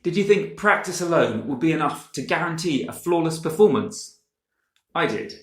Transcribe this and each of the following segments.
Did you think practice alone would be enough to guarantee a flawless performance? I did.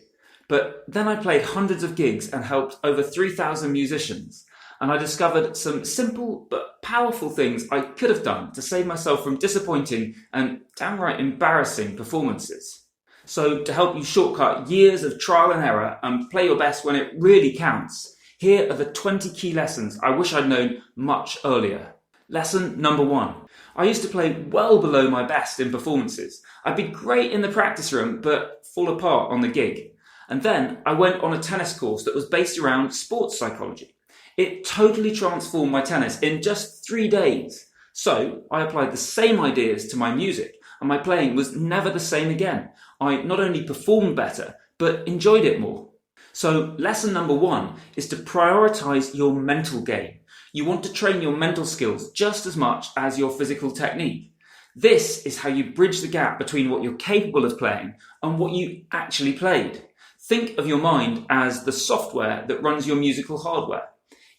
But then I played hundreds of gigs and helped over 3,000 musicians, and I discovered some simple but powerful things I could have done to save myself from disappointing and downright embarrassing performances. So to help you shortcut years of trial and error and play your best when it really counts, here are the 20 key lessons I wish I'd known much earlier. Lesson number 1. I used to play well below my best in performances. I'd be great in the practice room, but fall apart on the gig. And then I went on a tennis course that was based around sports psychology. It totally transformed my tennis in just 3 days. So I applied the same ideas to my music, and my playing was never the same again. I not only performed better, but enjoyed it more. So lesson number 1 is to prioritize your mental game. You want to train your mental skills just as much as your physical technique. This is how you bridge the gap between what you're capable of playing and what you actually played. Think of your mind as the software that runs your musical hardware.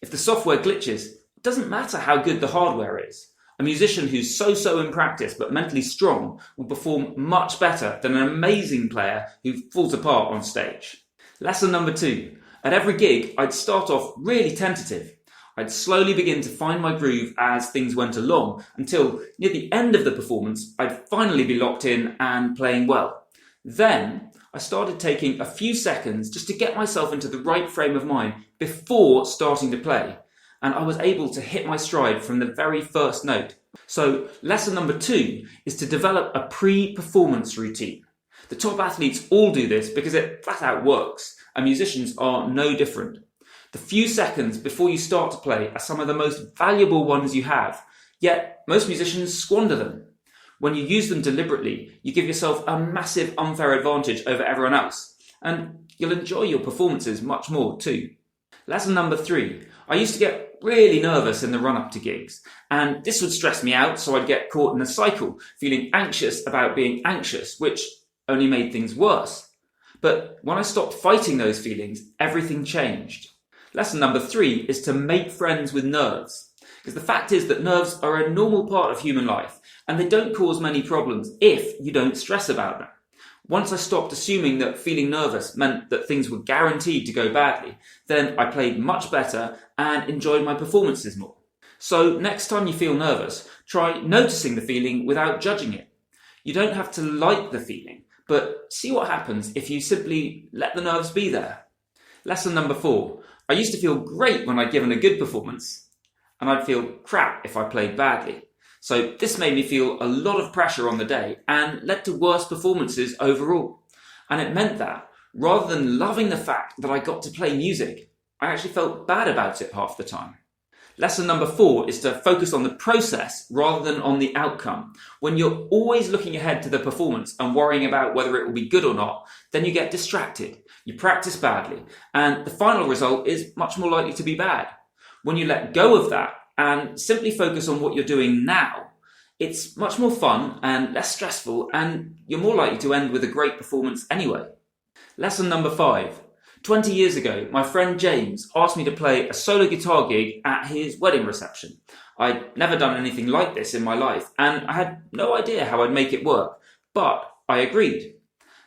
If the software glitches, it doesn't matter how good the hardware is. A musician who's so-so in practice but mentally strong will perform much better than an amazing player who falls apart on stage. Lesson number 2. At every gig, I'd start off really tentative. I'd slowly begin to find my groove as things went along until near the end of the performance, I'd finally be locked in and playing well. Then I started taking a few seconds just to get myself into the right frame of mind before starting to play, and I was able to hit my stride from the very first note. So lesson number 2 is to develop a pre-performance routine. The top athletes all do this because it flat out works, and musicians are no different. The few seconds before you start to play are some of the most valuable ones you have, yet most musicians squander them. When you use them deliberately, you give yourself a massive unfair advantage over everyone else, and you'll enjoy your performances much more too. Lesson number 3. I used to get really nervous in the run-up to gigs, and this would stress me out, so I'd get caught in a cycle, feeling anxious about being anxious, which only made things worse. But when I stopped fighting those feelings, everything changed. Lesson number 3 is to make friends with nerves. Because the fact is that nerves are a normal part of human life, and they don't cause many problems if you don't stress about them. Once I stopped assuming that feeling nervous meant that things were guaranteed to go badly, then I played much better and enjoyed my performances more. So next time you feel nervous, try noticing the feeling without judging it. You don't have to like the feeling, but see what happens if you simply let the nerves be there. Lesson number 4. I used to feel great when I'd given a good performance, and I'd feel crap if I played badly. So this made me feel a lot of pressure on the day and led to worse performances overall. And it meant that, rather than loving the fact that I got to play music, I actually felt bad about it half the time. Lesson number 4 is to focus on the process rather than on the outcome. When you're always looking ahead to the performance and worrying about whether it will be good or not, then you get distracted, you practice badly, and the final result is much more likely to be bad. When you let go of that and simply focus on what you're doing now, it's much more fun and less stressful, and you're more likely to end with a great performance anyway. Lesson number 5. 20 years ago, my friend James asked me to play a solo guitar gig at his wedding reception. I'd never done anything like this in my life, and I had no idea how I'd make it work, but I agreed.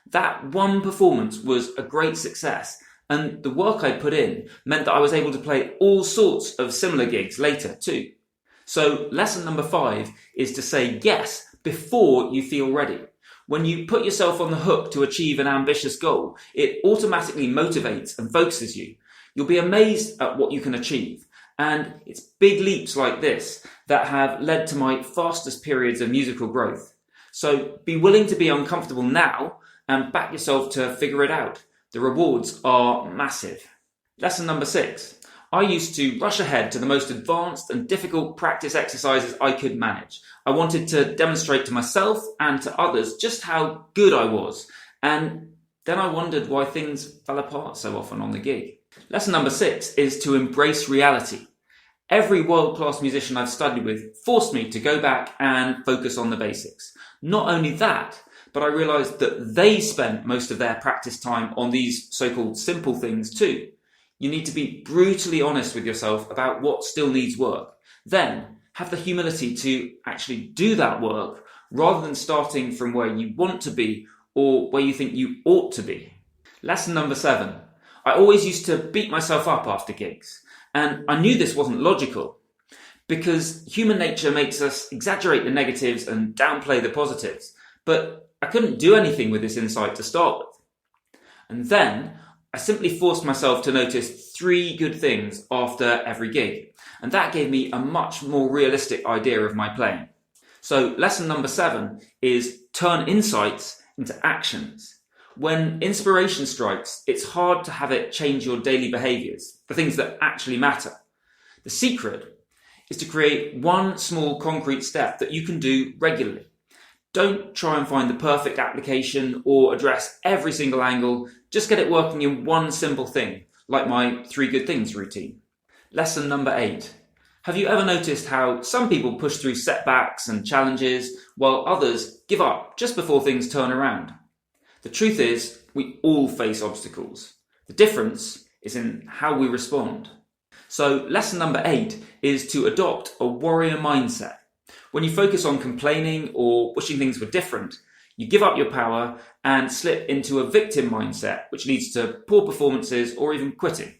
That one performance was a great success, and the work I put in meant that I was able to play all sorts of similar gigs later too. So lesson number 5 is to say yes before you feel ready. When you put yourself on the hook to achieve an ambitious goal, it automatically motivates and focuses you. You'll be amazed at what you can achieve. And it's big leaps like this that have led to my fastest periods of musical growth. So be willing to be uncomfortable now and back yourself to figure it out. The rewards are massive. Lesson number 6. I used to rush ahead to the most advanced and difficult practice exercises I could manage. I wanted to demonstrate to myself and to others just how good I was. And then I wondered why things fell apart so often on the gig. Lesson number 6 is to embrace reality. Every world-class musician I've studied with forced me to go back and focus on the basics. Not only that, but I realised that they spent most of their practice time on these so-called simple things too. You need to be brutally honest with yourself about what still needs work. Then Have the humility to actually do that work rather than starting from where you want to be or where you think you ought to be. Lesson number 7. I always used to beat myself up after gigs, and I knew this wasn't logical because human nature makes us exaggerate the negatives and downplay the positives, but I couldn't do anything with this insight to start with. And then I simply forced myself to notice 3 good things after every gig, and that gave me a much more realistic idea of my playing. So lesson number 7 is turn insights into actions. When inspiration strikes, it's hard to have it change your daily behaviours, the things that actually matter. The secret is to create one small concrete step that you can do regularly. Don't try and find the perfect application or address every single angle. Just get it working in one simple thing, like my 3 good things routine. Lesson number 8. Have you ever noticed how some people push through setbacks and challenges while others give up just before things turn around? The truth is, we all face obstacles. The difference is in how we respond. So lesson number 8 is to adopt a warrior mindset. When you focus on complaining or wishing things were different, you give up your power and slip into a victim mindset, which leads to poor performances or even quitting.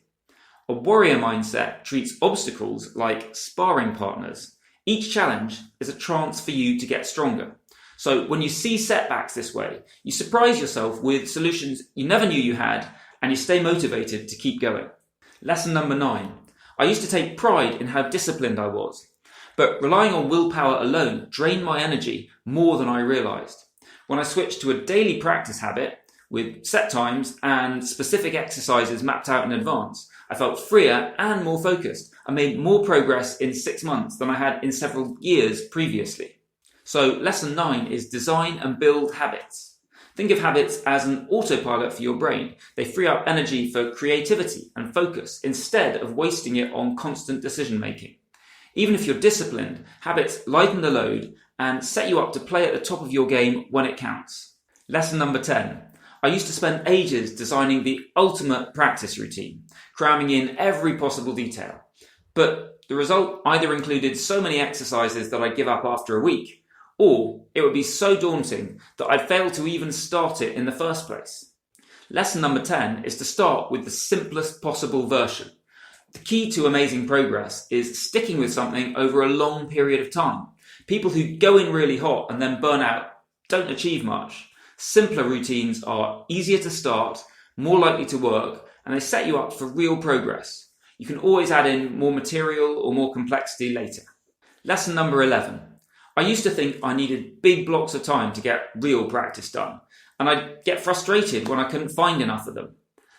A warrior mindset treats obstacles like sparring partners. Each challenge is a chance for you to get stronger. So when you see setbacks this way, you surprise yourself with solutions you never knew you had, and you stay motivated to keep going. Lesson number 9. I used to take pride in how disciplined I was, but relying on willpower alone drained my energy more than I realised. When I switched to a daily practice habit with set times and specific exercises mapped out in advance, I felt freer and more focused. I made more progress in 6 months than I had in several years previously. So lesson 9 is design and build habits. Think of habits as an autopilot for your brain. They free up energy for creativity and focus instead of wasting it on constant decision making. Even if you're disciplined, habits lighten the load and set you up to play at the top of your game when it counts. Lesson number 10. I used to spend ages designing the ultimate practice routine, cramming in every possible detail. But the result either included so many exercises that I'd give up after a week, or it would be so daunting that I'd fail to even start it in the first place. Lesson number 10 is to start with the simplest possible version. The key to amazing progress is sticking with something over a long period of time. People who go in really hot and then burn out don't achieve much. Simpler routines are easier to start, more likely to work, and they set you up for real progress. You can always add in more material or more complexity later. Lesson number 11. I used to think I needed big blocks of time to get real practice done, and I'd get frustrated when I couldn't find enough of them.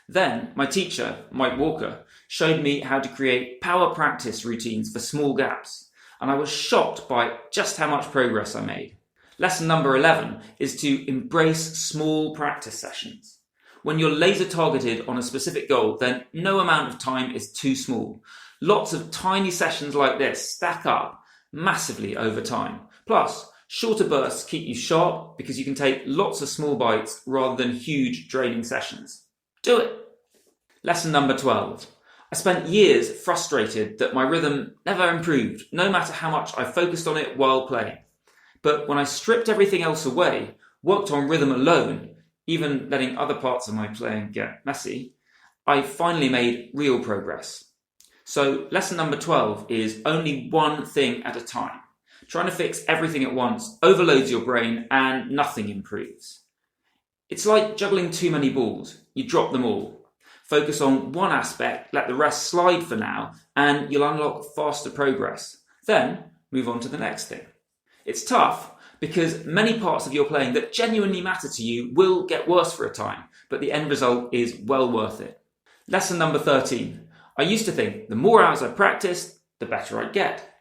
Then my teacher, Mike Walker, showed me how to create power practice routines for small gaps, and I was shocked by just how much progress I made. Lesson number 11 is to embrace small practice sessions. When you're laser targeted on a specific goal, then no amount of time is too small. Lots of tiny sessions like this stack up massively over time. Plus, shorter bursts keep you sharp because you can take lots of small bites rather than huge draining sessions. Do it! Lesson number 12. I spent years frustrated that my rhythm never improved, no matter how much I focused on it while playing. But when I stripped everything else away, worked on rhythm alone, even letting other parts of my playing get messy, I finally made real progress. So lesson number 12 is only one thing at a time. Trying to fix everything at once overloads your brain and nothing improves. It's like juggling too many balls. You drop them all. Focus on one aspect, let the rest slide for now, and you'll unlock faster progress. Then move on to the next thing. It's tough because many parts of your playing that genuinely matter to you will get worse for a time, but the end result is well worth it. Lesson number 13. I used to think the more hours I practiced, the better I'd get.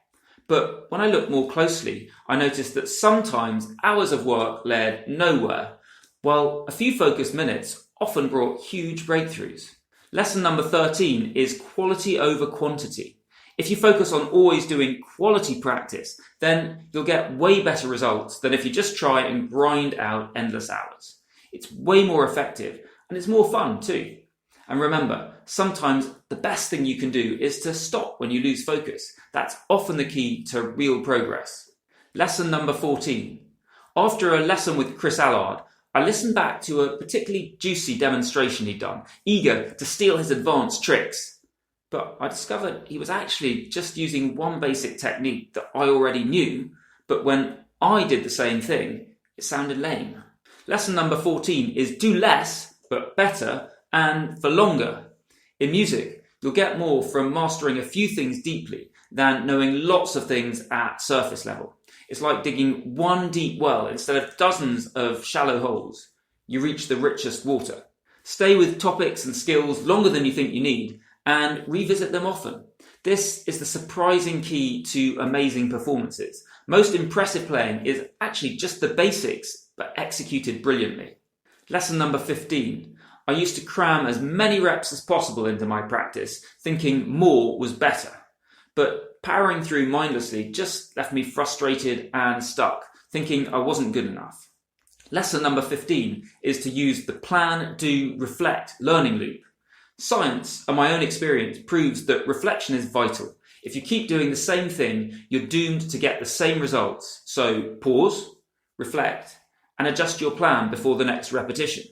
But when I looked more closely, I noticed that sometimes hours of work led nowhere, while a few focused minutes often brought huge breakthroughs. Lesson number 13 is quality over quantity. If you focus on always doing quality practice, then you'll get way better results than if you just try and grind out endless hours. It's way more effective and it's more fun too. And remember, sometimes the best thing you can do is to stop when you lose focus. That's often the key to real progress. Lesson number 14. After a lesson with Chris Allard, I listened back to a particularly juicy demonstration he'd done, eager to steal his advanced tricks. But I discovered he was actually just using one basic technique that I already knew, but when I did the same thing, it sounded lame. Lesson number 14 is do less, but better, and for longer. In music, you'll get more from mastering a few things deeply than knowing lots of things at surface level. It's like digging one deep well instead of dozens of shallow holes. You reach the richest water. Stay with topics and skills longer than you think you need and revisit them often. This is the surprising key to amazing performances. Most impressive playing is actually just the basics, but executed brilliantly. Lesson number 15. I used to cram as many reps as possible into my practice, thinking more was better. But powering through mindlessly just left me frustrated and stuck, thinking I wasn't good enough. Lesson number 15 is to use the plan, do, reflect learning loop. Science and my own experience proves that reflection is vital. If you keep doing the same thing, you're doomed to get the same results. So pause, reflect, and adjust your plan before the next repetition.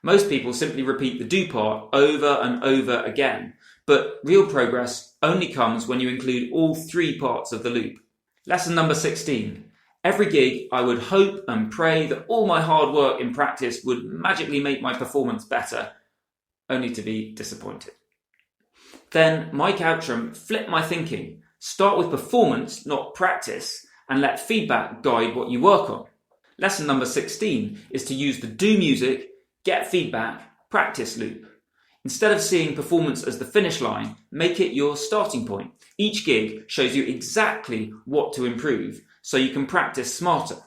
Most people simply repeat the do part over and over again, but real progress only comes when you include all three parts of the loop. Lesson number 16. Every gig, I would hope and pray that all my hard work in practice would magically make my performance better, only to be disappointed. Then Mike Outram flipped my thinking. Start with performance, not practice, and let feedback guide what you work on. Lesson number 16 is to use the do music, get feedback, practice loop. Instead of seeing performance as the finish line, make it your starting point. Each gig shows you exactly what to improve, so you can practice smarter.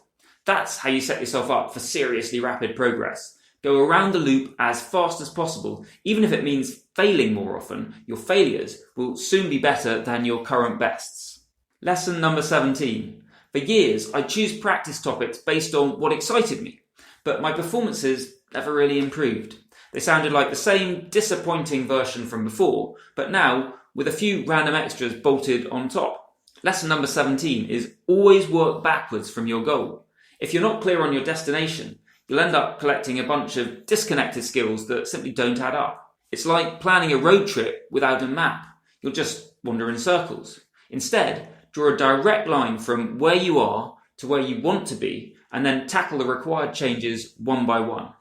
That's how you set yourself up for seriously rapid progress. Go around the loop as fast as possible. Even if it means failing more often, your failures will soon be better than your current bests. Lesson number 17. For years, I choose practice topics based on what excited me, but my performances never really improved. They sounded like the same disappointing version from before, but now with a few random extras bolted on top. Lesson number 17 is always work backwards from your goal. If you're not clear on your destination, you'll end up collecting a bunch of disconnected skills that simply don't add up. It's like planning a road trip without a map. You'll just wander in circles. Instead, draw a direct line from where you are to where you want to be, and then tackle the required changes one by one.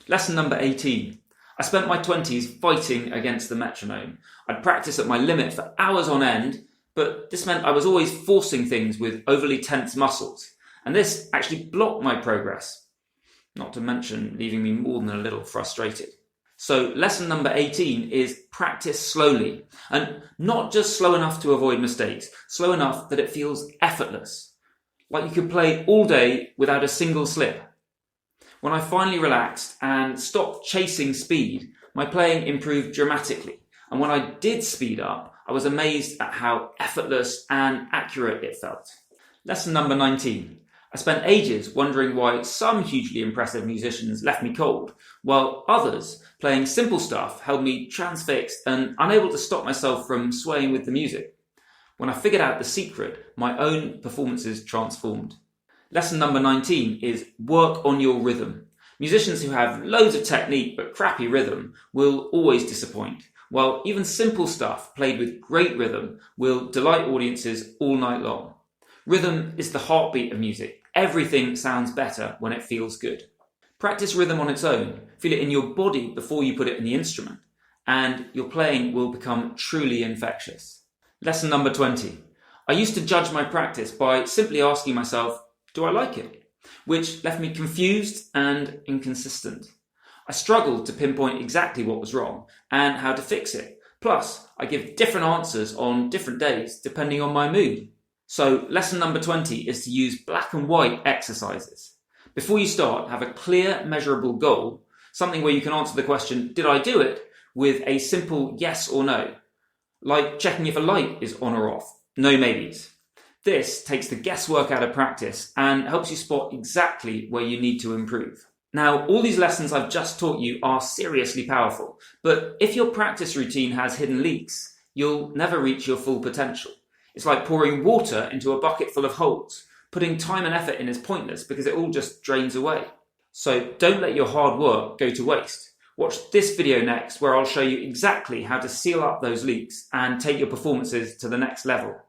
Lesson number 18. I spent my 20s fighting against the metronome. I'd practice at my limit for hours on end, but this meant I was always forcing things with overly tense muscles, and this actually blocked my progress, not to mention leaving me more than a little frustrated. So lesson number 18 is practice slowly, and not just slow enough to avoid mistakes, slow enough that it feels effortless, like you could play all day without a single slip. When I finally relaxed and stopped chasing speed, my playing improved dramatically, and when I did speed up, I was amazed at how effortless and accurate it felt. Lesson number 19. I spent ages wondering why some hugely impressive musicians left me cold, while others, playing simple stuff, held me transfixed and unable to stop myself from swaying with the music. When I figured out the secret, my own performances transformed. Lesson number 19 is work on your rhythm. Musicians who have loads of technique but crappy rhythm will always disappoint, while even simple stuff played with great rhythm will delight audiences all night long. Rhythm is the heartbeat of music. Everything sounds better when it feels good. Practice rhythm on its own. Feel it in your body before you put it in the instrument, and your playing will become truly infectious. Lesson number 20. I used to judge my practice by simply asking myself, do I like it? Which left me confused and inconsistent. I struggled to pinpoint exactly what was wrong and how to fix it. Plus, I give different answers on different days depending on my mood. So lesson number 20 is to use black and white exercises. Before you start, have a clear, measurable goal, something where you can answer the question, did I do it? With a simple yes or no, like checking if a light is on or off. No maybes. This takes the guesswork out of practice and helps you spot exactly where you need to improve. Now, all these lessons I've just taught you are seriously powerful, but if your practice routine has hidden leaks, you'll never reach your full potential. It's like pouring water into a bucket full of holes. Putting time and effort in is pointless because it all just drains away. So don't let your hard work go to waste. Watch this video next, where I'll show you exactly how to seal up those leaks and take your performances to the next level.